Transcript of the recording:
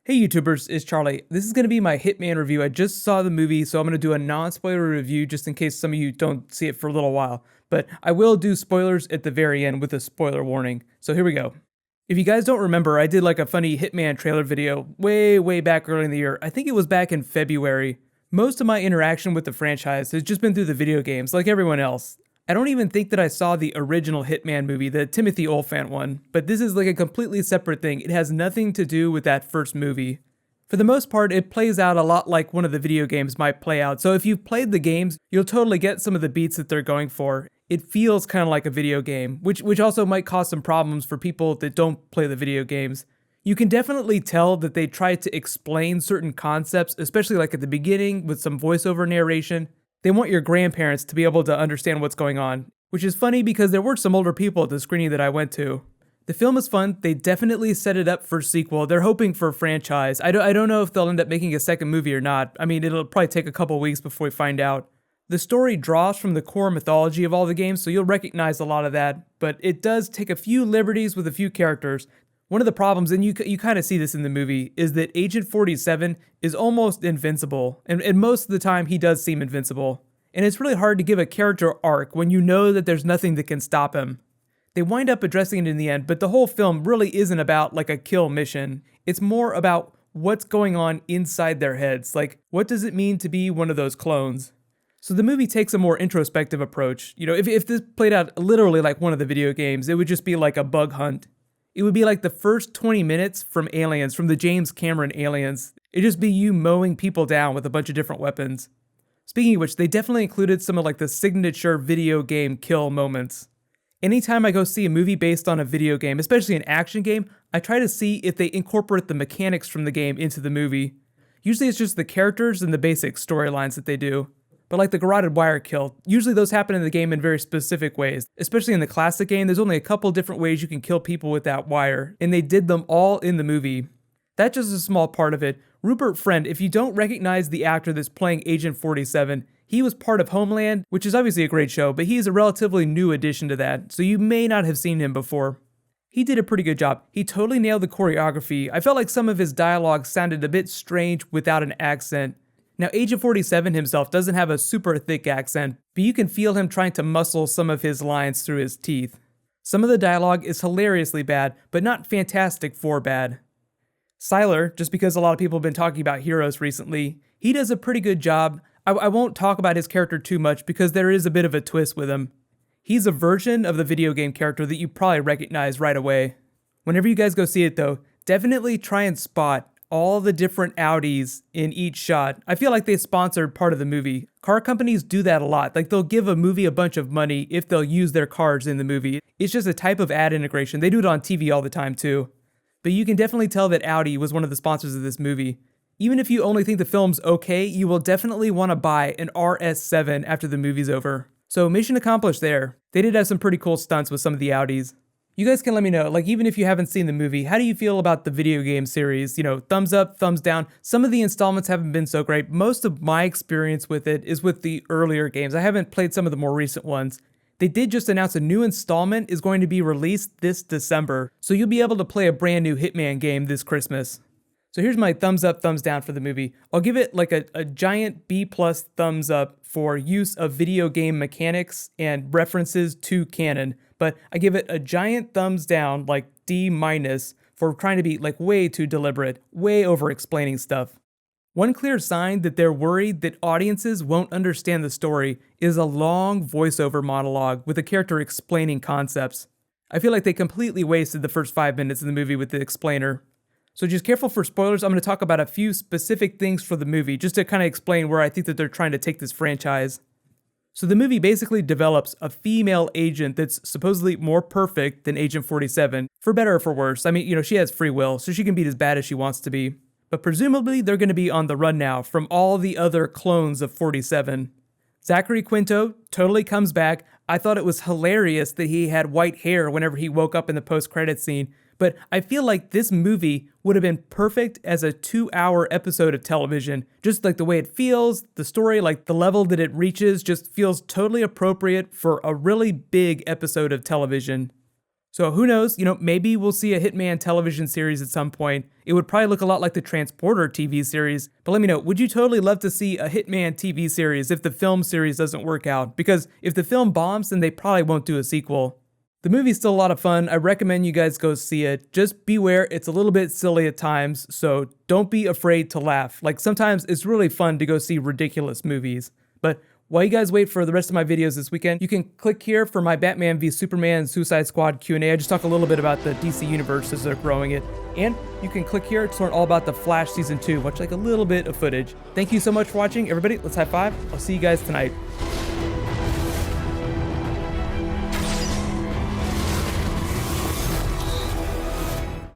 Hey YouTubers, it's Charlie. This is going to be my Hitman review. I just saw the movie, so I'm going to do a non-spoiler review just in case some of you don't see it for a little while. But I will do spoilers at the very end with a spoiler warning. So here we go. If you guys don't remember, I did like a funny Hitman trailer video way back early in the year. I think it was back in February. Most of my interaction with the franchise has just been through the video games, like everyone else. I don't even think that I saw the original Hitman movie, the Timothy Olyphant one, but this is like a completely separate thing. It has nothing to do with that first movie. For the most part, it plays out a lot like one of the video games might play out, so if you've played the games, you'll totally get some of the beats that they're going for. It feels kind of like a video game, which also might cause some problems for people that don't play the video games. You can definitely tell that they tried to explain certain concepts, especially like at the beginning with some voiceover narration. They want your grandparents to be able to understand what's going on, which is funny because there were some older people at the screening that I went to. The film is fun. They definitely set it up for a sequel. They're hoping for a franchise. I don't know if they'll end up making a second movie or not. I mean, it'll probably take a couple weeks before we find out. The story draws from the core mythology of all the games, so you'll recognize a lot of that, but it does take a few liberties with a few characters. One of the problems, and you kind of see this in the movie, is that Agent 47 is almost invincible, and most of the time he does seem invincible. And it's really hard to give a character arc when you know that there's nothing that can stop him. They wind up addressing it in the end, but the whole film really isn't about like a kill mission. It's more about what's going on inside their heads. Like, what does it mean to be one of those clones? So the movie takes a more introspective approach. You know, if this played out literally like one of the video games, it would just be like a bug hunt. It would be like the first 20 minutes from Aliens, from the James Cameron Aliens. It'd just be you mowing people down with a bunch of different weapons. Speaking of which, they definitely included some of like the signature video game kill moments. Anytime I go see a movie based on a video game, especially an action game, I try to see if they incorporate the mechanics from the game into the movie. Usually it's just the characters and the basic storylines that they do. But like the garroted wire kill, usually those happen in the game in very specific ways. Especially in the classic game, there's only a couple different ways you can kill people with that wire, and they did them all in the movie. That's just a small part of it. Rupert Friend, if you don't recognize the actor that's playing Agent 47, he was part of Homeland, which is obviously a great show, but he is a relatively new addition to that, so you may not have seen him before. He did a pretty good job. He totally nailed the choreography. I felt like some of his dialogue sounded a bit strange without an accent. Now, Agent 47 himself doesn't have a super thick accent, but you can feel him trying to muscle some of his lines through his teeth. Some of the dialogue is hilariously bad, but not Fantastic Four bad. Sylar, just because a lot of people have been talking about Heroes recently, he does a pretty good job. I won't talk about his character too much because there is a bit of a twist with him. He's a version of the video game character that you probably recognize right away. Whenever you guys go see it though, definitely try and spot all the different Audis in each shot. I feel like they sponsored part of the movie. Car companies do that a lot. Like they'll give a movie a bunch of money if they'll use their cars in the movie. It's just a type of ad integration. They do it on TV all the time too. But you can definitely tell that Audi was one of the sponsors of this movie. Even if you only think the film's okay, you will definitely want to buy an RS7 after the movie's over. So mission accomplished there. They did have some pretty cool stunts with some of the Audis. You guys can let me know, like even if you haven't seen the movie, how do you feel about the video game series? You know, thumbs up, thumbs down. Some of the installments haven't been so great. Most of my experience with it is with the earlier games. I haven't played some of the more recent ones. They did just announce a new installment is going to be released this December, so you'll be able to play a brand new Hitman game this Christmas. So here's my thumbs up, thumbs down for the movie. I'll give it like a giant B+ thumbs up for use of video game mechanics and references to canon, but I give it a giant thumbs down, like D- for trying to be like way too deliberate, way over explaining stuff. One clear sign that they're worried that audiences won't understand the story is a long voiceover monologue with a character explaining concepts. I feel like they completely wasted the first 5 minutes of the movie with the explainer. So just careful for spoilers, I'm going to talk about a few specific things for the movie, just to kind of explain where I think that they're trying to take this franchise. So the movie basically develops a female agent that's supposedly more perfect than Agent 47, for better or for worse. I mean, you know, she has free will, so she can be as bad as she wants to be. But presumably they're going to be on the run now from all the other clones of 47. Zachary Quinto totally comes back. I thought it was hilarious that he had white hair whenever he woke up in the post-credits scene, but I feel like this movie would have been perfect as a 2-hour episode of television. Just like the way it feels, the story, like the level that it reaches just feels totally appropriate for a really big episode of television. So who knows, maybe we'll see a Hitman television series at some point. It would probably look a lot like the Transporter TV series, but let me know, would you totally love to see a Hitman TV series if the film series doesn't work out? Because if the film bombs, then they probably won't do a sequel. The movie's still a lot of fun. I recommend you guys go see it. Just beware, it's a little bit silly at times, so don't be afraid to laugh. Like, sometimes it's really fun to go see ridiculous movies. But while you guys wait for the rest of my videos this weekend, you can click here for my Batman v Superman Suicide Squad Q&A. I just talk a little bit about the DC universe as they're growing it. And you can click here to learn all about the Flash Season 2, watch like a little bit of footage. Thank you so much for watching, everybody. Let's high five. I'll see you guys tonight.